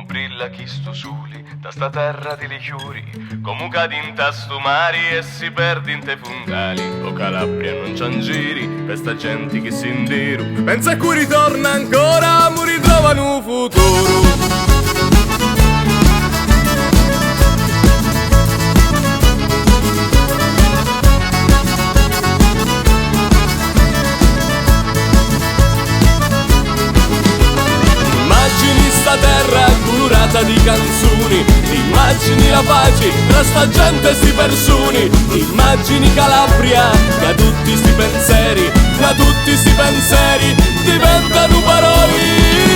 Come brilla chi sto soli, da sta terra di lichiori, come cadi in tasto mari e si perdi in te fungali. O Calabria non c'han giri, per sta gente che si indiru, pensa a cui ritorna ancora, mu ritrovano un futuro. Sta terra curata di canzoni, immagini la pace tra sta gente e sti persone, immagini Calabria, che tutti sti pensieri diventano parole.